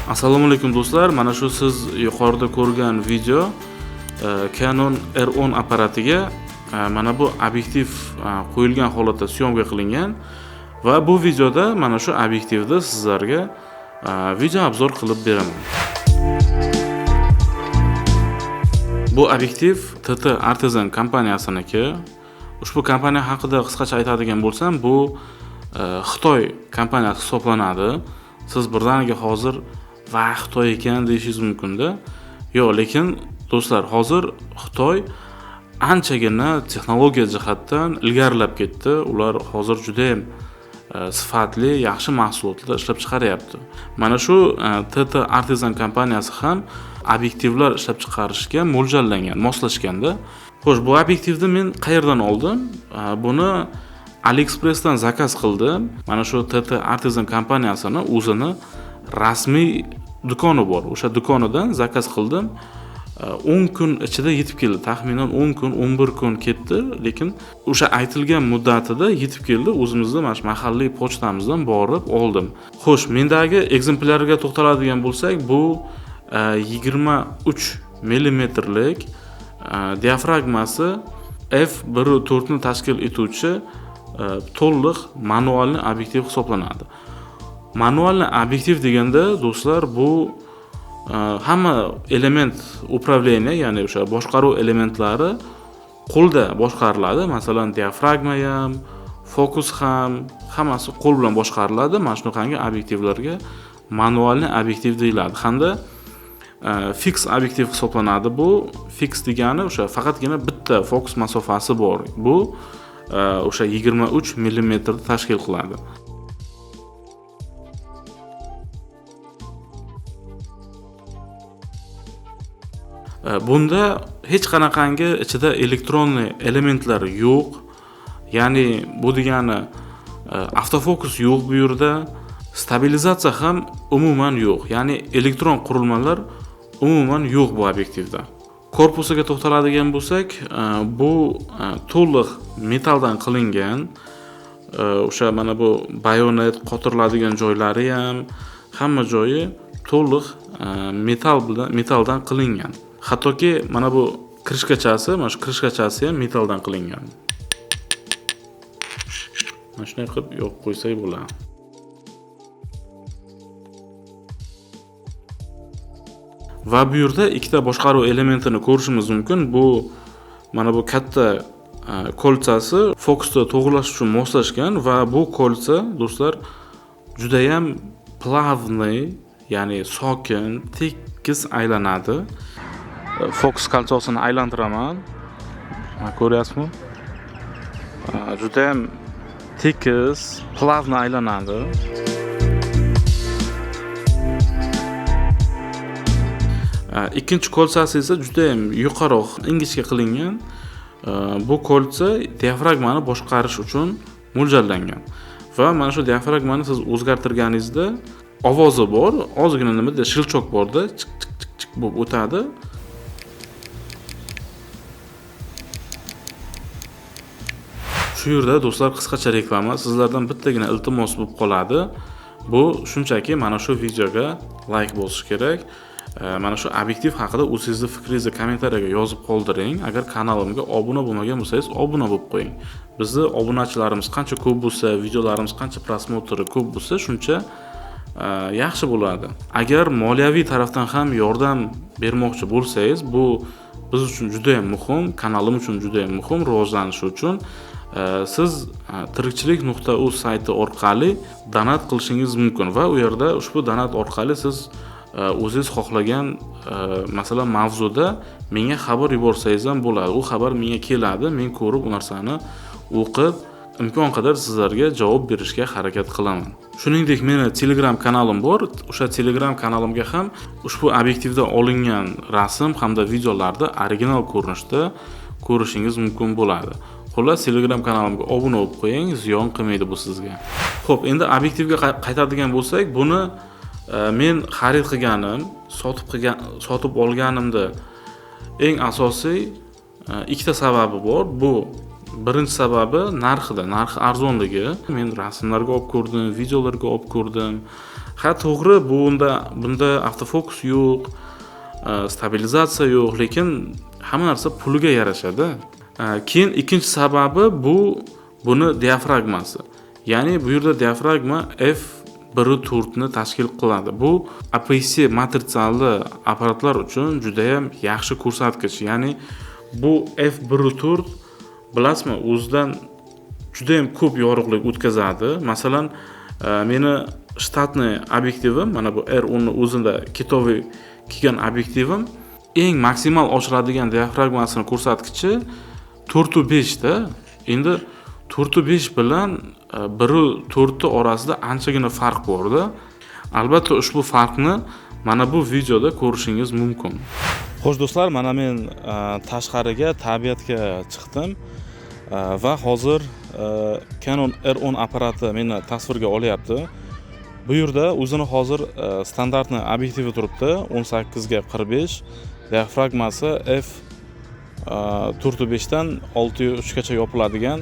Assalomu alaykum do'stlar. Mana shu siz yuqorida ko'rgan video Canon R10 apparatiga mana bu obyektiv qo'yilgan holatda syomka qilingan va bu videoda mana shu obyektivni sizlarga video obzor qilib beraman. Bu obyektiv TT Artisan kompaniyasiniki. Ushbu kompaniya haqida qisqacha aytadigan bo'lsam, bu Xitoy kompaniyasi hisoblanadi. Siz birdaniga hozir va Xitoy ekan deyishingiz mumkin-da. Yo'q, lekin do'stlar, hozir Xitoy anchagina texnologiya jihatdan ilgarilab ketdi. Ular hozir juda ham sifatli, yaxshi mahsulotlar ishlab chiqaryapti. Mana shu TT Artisan kompaniyasi ham obyektivlar ishlab chiqarishga mo'ljallangan, moslashganda. Xo'sh, bu obyektivni men qayerdan oldim? Buni AliExpressdan zakaz qildim. Mana shu TT Artisan kompaniyasining o'zini rasmiy do'koni bor. O'sha do'konidan zakaz qildim. 10 kun ichida yetib keldi. Taxminan 10 kun, 11 kun ketdi, lekin o'sha aytilgan muddatida yetib keldi. O'zimizda mana shu mahalliy pochtamizdan borib oldim. Xo'sh, mendagi ekzemplyarga to'xtaladigan bo'lsak, bu 23 mmlik diafragmasi f1.4 ni tashkil etuvchi to'liq manualni obyektiv hisoblanadi. Manualni obyektiv deganda do'stlar, bu hamma element upravleniya, ya'ni o'sha boshqaruv elementlari qo'lda boshqariladi. Masalan, diafragma ham, fokus ham, hammasi qo'l bilan boshqariladi. Mana shunaqangi obyektivlarga manualni obyektiv deyiladi. Hamda fix obyektiv hisoblanadi. Bu fix degani o'sha faqatgina bitta fokus masofasi bor. Bu o'sha 23 mm tashkil qiladi. Bunda hech qanaqangi ichida elektronli elementlar yo'q. Ya'ni bu degani avtofokus yo'q bu yerda, stabilizatsiya ham umuman yo'q. Ya'ni elektron qurilmalar umuman yo'q bu obyektivda. Korpusiga to'xtaladigan bo'lsak, bu to'liq metalldan qilingan. O'sha mana bu bayonet qotiriladigan joylari ham, hamma joyi to'liq metalldan qilingan. Hattoki mana bu krishkachasi, mana shu krishkachasi ham metalldan qilingan. Mana shunday qilib yo'q qo'ysak bo'ladi. Va bu yerda ikkita boshqaruv elementini ko'rishimiz mumkin. Bu mana bu katta kolsasi fokusni to'g'rilash uchun moslashgan va bu kolsa do'stlar juda ham plavniy, ya'ni sokin, tekis aylanadi. Fokus kolsasini aylantiraman. Ko'ryapsizmi? Juda ham tekis, plavni aylanadi. Ikkinchi kolsasi esa juda ham yuqoriroq, ingichka qilingan. Bu kolsa diafragmani boshqarish uchun mo'ljallangan. Va mana shu diafragmani siz o'zgartirganingizda ovozi bor, ozgina nimada shilchoq borda, chiq chiq chiq chiq bo'lib o'tadi. Shu yerda do'stlar qisqacha reklama, sizlardan bittagina iltimos bo'lib qoladi. Bu shunchaki mana shu videoga like bosish kerak. Mana shu obyektiv haqida o'zingizning fikringizni kommentariyaga yozib qoldiring. Agar kanalimga obuna bo'lmagan bo'lsangiz, obuna bo'lib qo'ying. Bizni obunachilarimiz qancha ko'p bo'lsa, videolarimiz qancha prosmotri ko'p bo'lsa, shuncha yaxshi bo'ladi. Agar moliyaviy tarafdan ham yordam bermoqchi bo'lsangiz, bu biz uchun juda ham muhim, kanalim uchun juda ham muhim, rivojlanishi uchun siz tirikchilik.uz sayti orqali donat qilishingiz mumkin va u yerda ushbu donat orqali siz o'zingiz xohlagan masalan mavzuda menga xabar yuborsangiz ham bo'ladi. U xabar menga keladi, men ko'rib u narsani o'qib imkon qadar sizlarga javob berishga harakat qilaman. Shuningdek, meni Telegram kanalim bor. O'sha Telegram kanalimga ham ushbu obyektivda olingan rasm hamda videolarni original ko'rinishda ko'rishingiz mumkin bo'ladi. Xullas, Telegram kanalimga obuna bo'lib qo'ying, ziyon qilmaydi bu sizga. Xo'p, endi obyektivga qaytadigan bo'lsak, buni men xarid qilganim, sotib olganimda eng asosiy ikkita sababi bor. Bu Birinchi sababi narxi arzonligi. Men rasmlarga olib ko'rdim, videolarga olib ko'rdim. Ha, to'g'ri, bunda avtofokus yo'q, stabilizatsiya yo'q, lekin hamma narsa puliga yarashadi. Keyin ikkinchi sababi buni diafragmasi. Ya'ni bu yerda diafragma f1.4 ni tashkil qiladi. Bu APS matritsali apparatlar uchun juda ham yaxshi ko'rsatkich. Ya'ni bu f1.4 bilasizmi, o'zidan juda ham ko'p yorug'lik o'tkazadi. Masalan, meni shtatniy obyektivim, mana bu R10 ni o'zida kitoviy kelgan obyektivim eng maksimal ochiladigan diafragmasini ko'rsatkichi 4.5 da. Endi 4.5 bilan 1.4 orasida anchagina farq bor-da. Albatta ushbu farqni mana bu videoda ko'rishingiz mumkin. Xo'sh do'stlar, mana men tashqariga, tabiatga chiqdim va hozir Canon R10 apparati meni tasvirga olyapti. Bu yerda o'zini hozir standartni obyektivi turibdi, 18 ga 45, diafragmasi f4.5 dan 6.3 gacha yopiladigan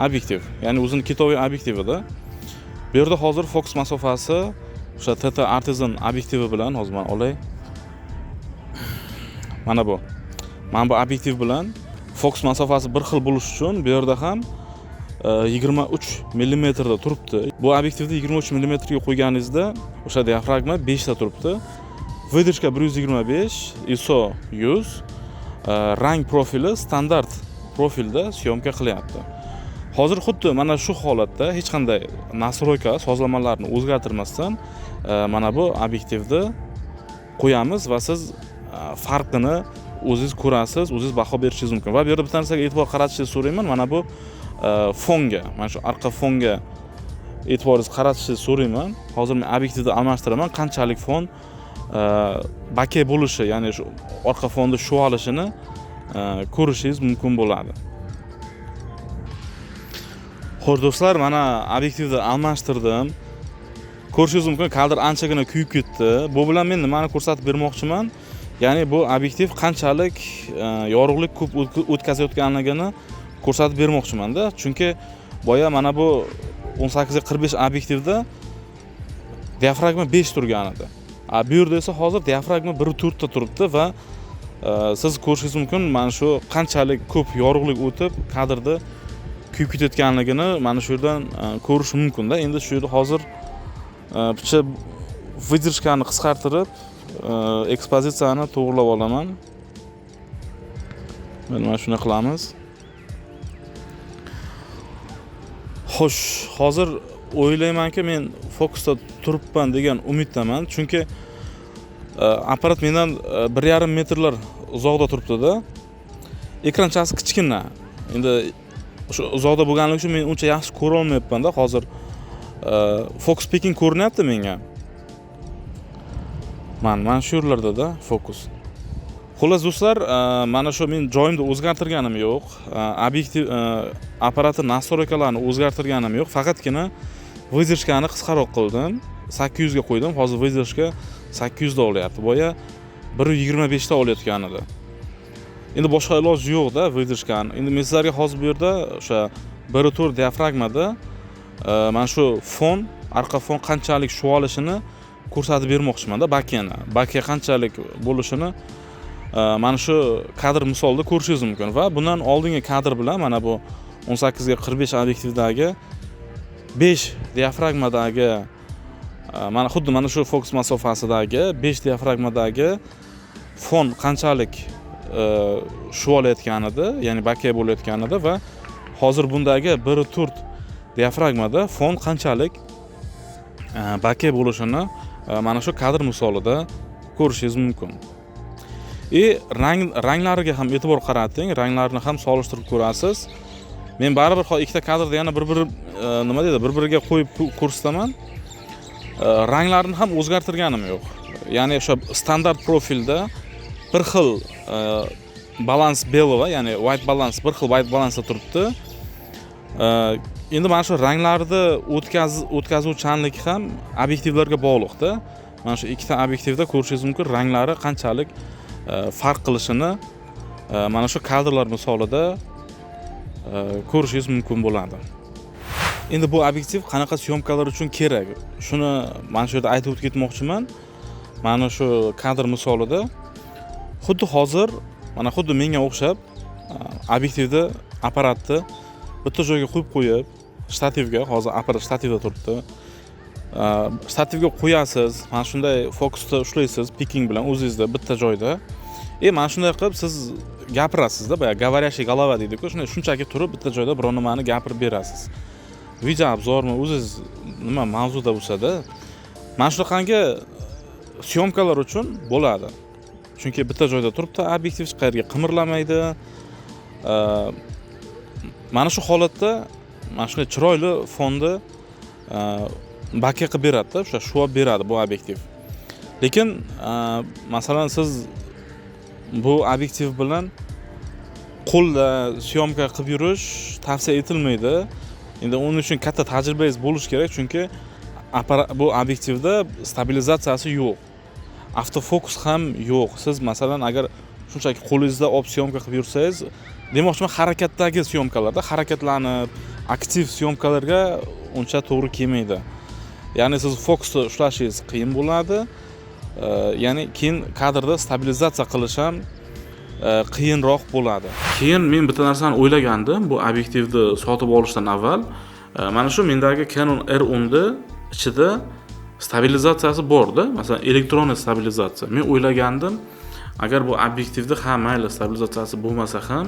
obyektiv. Ya'ni o'zini kitoviy obyektivida. Bu yerda hozir fokus masofasi o'sha TT Artisan obyektivi bilan hozir men olay. Mana bu. Mana bu obyektiv bilan fokus masofasi bir xil bo'lish uchun bu yerda ham 23 mm da turibdi. Bu obyektivni 23 mm ga qo'yganingizda o'sha diafragma 5 ta turibdi. Выдержка 125, ISO 100, rang profili standart profilda syomka qilyapti. Hozir xuddi mana shu holatda hech qanday nastroyka, sozlamalarni o'zgartirmasdan mana bu obyektivni qo'yamiz va siz farqini o'zingiz ko'rasiz, o'zingiz baho berishingiz mumkin. Va bu yerda bitta narsaga e'tibor qaratishingizni so'rayman. Mana bu fonga, mana shu arqa fonga e'tiboringizni qaratishingizni so'rayman. Hozir men obyektivni almashtiraman. Qanchalik fon bake bo'lishi, ya'ni shu orqa fonda shuvalishini ko'rishingiz mumkin bo'ladi. Xo'sh do'stlar, mana obyektivni almashtirdim. Ko'rishingiz mumkin, kadr anchagina kuyib ketdi. Bu bilan men nimani ko'rsatib bermoqchiman? Ya'ni bu obyektiv qanchalik yorug'lik ko'p o'tkazayotganligini ko'rsatib bermoqchiman-da. Chunki boya mana bu 18 ga 45 obyektivda diafragma 5 turgan edi. Bu yerda esa hozir diafragma 1.4 ta turibdi va siz ko'rishingiz mumkin, mana shu qanchalik ko'p yorug'lik o'tib kadrda kuyib ketayotganligini mana shu yerdan ko'rish mumkin-da. Endi shu yerda hozir bitta выдержкani qisqartirib ekspozitsiyani to'g'rilab olaman. Mana shuni qilamiz. Xo'sh, hozir o'ylaymanki, men fokusda turibman degan umiddaman, chunki apparat mendan 1,5 metrlar uzoqda turibdi-da. Ekranchasi kichkina. Endi o'sha uzoqda bo'lganligi uchun men uncha yaxshi ko'ra olmayapman-da. Hozir focus picking ko'rinyapti menga. Mana shu yerlarda-da fokus. Xullas do'stlar, mana shu men joyimni o'zgartirganim yo'q. Obyektiv apparati nastroykalarini o'zgartirganim yo'q. Faqatgina выдержкani qisqaroq qildim. 800 ga qo'ydim. Hozir выдержка 800 da olyapti. Boya 1.25 da olayotgan edi. Endi boshqa iloji yo'q-da выдержкani. Endi men sizlarga hozir bu yerda o'sha 1.4 diafragmada mana shu fon, arqa fon qanchalik shuvalishini ko'rsatib bermoqchiman-da, bakeni. Bake qanchalik bo'lishini mana shu kadr misolida ko'rishingiz mumkin va bundan oldingi kadr bilan mana bu 18 ga 45 obyektivdagi 5 diafragmadagi mana xuddi mana shu fokus masofasidagi 5 diafragmadagi fon qanchalik shuvalayotgan edi, ya'ni bake bo'layotgan edi va hozir bundagi 1.4 diafragmada fon qanchalik bake bo'lishini mana shu kadr misolida ko'rishingiz mumkin. Ranglariga ham e'tibor qarating, ranglarni ham solishtirib ko'rasiz. Men baribir ikkita kadrda yana bir-biriga qo'yib ko'rsataman. Ranglarni ham o'zgartirganim yo'q. Ya'ni o'sha standart profilda bir xil balans belova, ya'ni white balance, bir xil white balance turibdi. Endi mana shu ranglarni o'tkazuvchanlik ham obyektivlarga bog'liqda. Mana shu ikkita obyektivda ko'rishingiz mumkin, ranglari qanchalik farq qilishini mana shu kadrlar misolida ko'rishingiz mumkin bo'ladi. Endi bu obyektiv qanaqa syomkalar uchun kerak? Shuni mana shu yerda aytib o'tib ketmoqchiman. Mana shu kadr misolida xuddi hozir mana xuddi menga o'xshab obyektivni apparatni bitta joyga qo'yib qo'yib, shtativga, hozir apparat shtativda turibdi. Shtativga qo'yasiz, mana shunday fokusni ushlaysiz picking bilan o'zingizda bitta joyda. Mana shunday qilib siz gapirasizda, boya говорящий голова deydi-ku, shunchaki turib bitta joyda biror nimani gapirib berasiz. Video obzormi, o'zingiz nima mavzuda bo'lsa-da, mana shunaqangi syomkalar uchun bo'ladi. Chunki bitta joyda turibdi, obyektiv hech qayerga qimirlamaydi. Mana shu holatda mana shunday chiroyli fonni baka qilib beradi-da, o'sha shuvab beradi bu obyektiv. Lekin masalan siz bu obyektiv bilan qo'lda syomka qilib yurish tavsiya etilmaydi. Endi uning uchun katta tajribangiz bo'lishi kerak, chunki bu obyektivda stabilizatsiyasi yo'q. Avtofokus ham yo'q. Siz masalan agar shunchaki qo'lingizda olib syomka qilib yursangiz, demoqchiman harakatdagi syomkalarda harakatlanib, aktiv syomkalarga uncha to'g'ri kelmaydi. Ya'ni siz fokusni ushlashingiz qiyin bo'ladi. Ya'ni keyin kadrda stabilizatsiya qilish ham qiyinroq bo'ladi. Keyin men bitta narsani o'ylagandim, bu obyektivni sotib olishdan avval. Mana shu mendagi Canon R10 da ichida stabilizatsiyasi bor-da, masalan, elektron stabilizatsiya. Men o'ylagandim, agar bu obyektivda mayli stabilizatsiyasi bo'lmasa ham,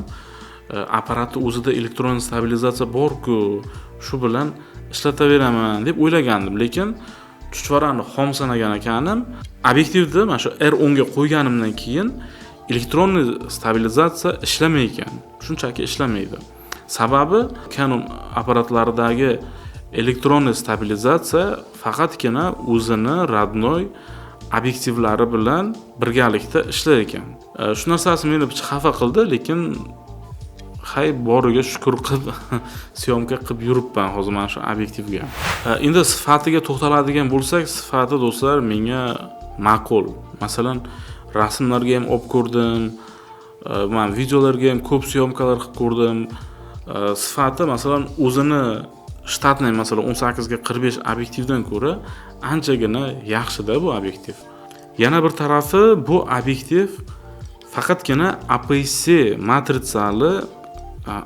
apparatning o'zida elektron stabilizatsiya bor-ku, shu bilan ishlataveraman deb o'ylagandim. Lekin chuchvarani xom sanagan ekanim, obyektivni mana shu R10 ga qo'yganimdan keyin elektron stabilizatsiya ishlamaydi. Shunchaki ishlamaydi. Sababi Canon apparatlaridagi elektron stabilizatsiya faqatgina o'zini radnoy obyektivlari bilan birgalikda ishlar ekan. Shu narsasi meni biroz xafa qildi, lekin boriga shukr qilib syomka qilib yuribman hozir mana shu obyektivga. Endi sifatiga to'xtaladigan bo'lsak, sifati do'stlar menga ma'qul. Masalan, rasmlarga ham olib ko'rdim, men videolarga ham ko'p syomkalar qilib ko'rdim. Sifati masalan o'zini shtatniy masalan 18 ga 45 obyektivdan ko'ra anchagina yaxshi-da bu obyektiv. Yana bir tarafi bu obyektiv faqatgina APS-C matritsali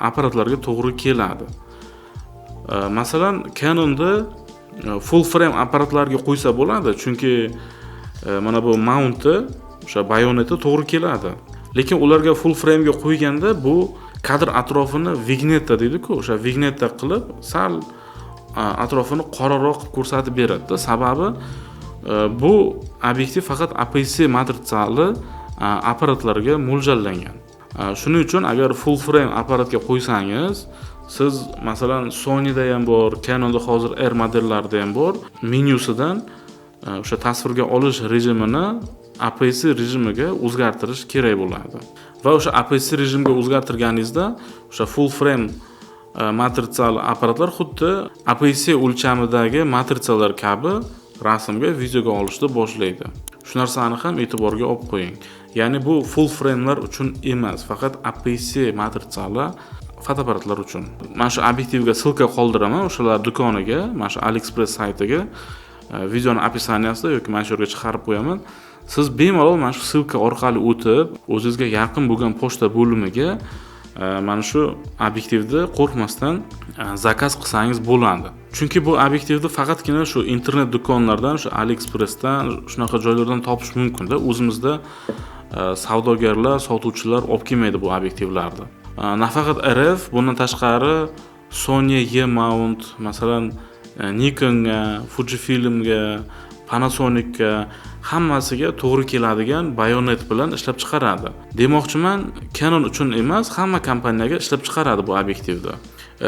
apparatlarga to'g'ri keladi. Masalan, Canonda full frame apparatlarga qo'ysa bo'ladi, chunki mana bu mount'i, o'sha bayoneti to'g'ri keladi. Lekin ularga full frame ga qo'yganda bu kadr atrofini vignetta deydi-ku, o'sha vignetta qilib sal atrofini qoraroq ko'rsatib beradi. Sababi bu obyektiv faqat APS-C matritsali apparatlarga mo'ljallangan. Shuning uchun agar full frame apparatga qo'ysangiz, siz masalan Sonyda ham bor, Canonda hozir R modellarida ham bor, menyusidan o'sha tasvirga olish rejimini APS-C rejimiga o'zgartirish kerak bo'ladi. Va o'sha APS-C rejimga o'zgartirganingizda o'sha full frame matritsali apparatlar xuddi APS-C o'lchamidagi matritsalar kabi rasmga, videoga olishni boshlaydi. Shu narsani ham e'tiborga olib qo'ying. Ya'ni bu full framelar uchun emas, faqat APS-C matritsali fotoapparatlar uchun. Mana shu obyektivga silka qoldiraman o'shalar do'koniga, mana shu AliExpress saytiga, videoning описаниясida yoki mana shu yerga chiqarib qo'yaman. Siz bemalol mana shu silka orqali o'tib, o'zingizga yaqin bo'lgan pochta bo'limiga mana shu obyektivni qo'rqmasdan zakaz qilsangiz bo'ladi. Chunki bu obyektivni faqatgina shu internet do'konlardan, shu AliExpressdan, shunaqa joylardan topish mumkin-da. O'zimizda savdogarlar, sotuvchilar olib kelmaydi bu obyektivlarni. Nafaqat RF, bundan tashqari Sony E-mount, masalan, Nikonga, Fujifilmga, Panasonicga hammasiga to'g'ri keladigan bayonet bilan ishlab chiqaradi. Demoqchiman, Canon uchun emas, hamma kompaniyaga ishlab chiqaradi bu obyektivni.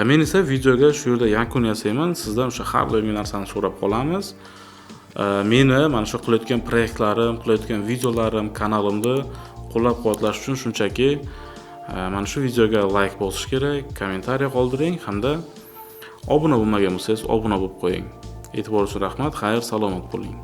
Men esa videoga shu yerda yakun yasayman. Sizdan o'sha har doimgi narsani so'rab qolamiz. Meni mana shu qilayotgan proyektlarim, qilayotgan videolarim, kanalimni qo'llab-quvvatlash uchun shunchaki mana shu videoga like bosish kerak, kommentariy qoldiring hamda obuna bo'lmagan bo'lsangiz obuna bo'lib qo'ying. E'tibor uchun rahmat, xayr, salomat bo'ling.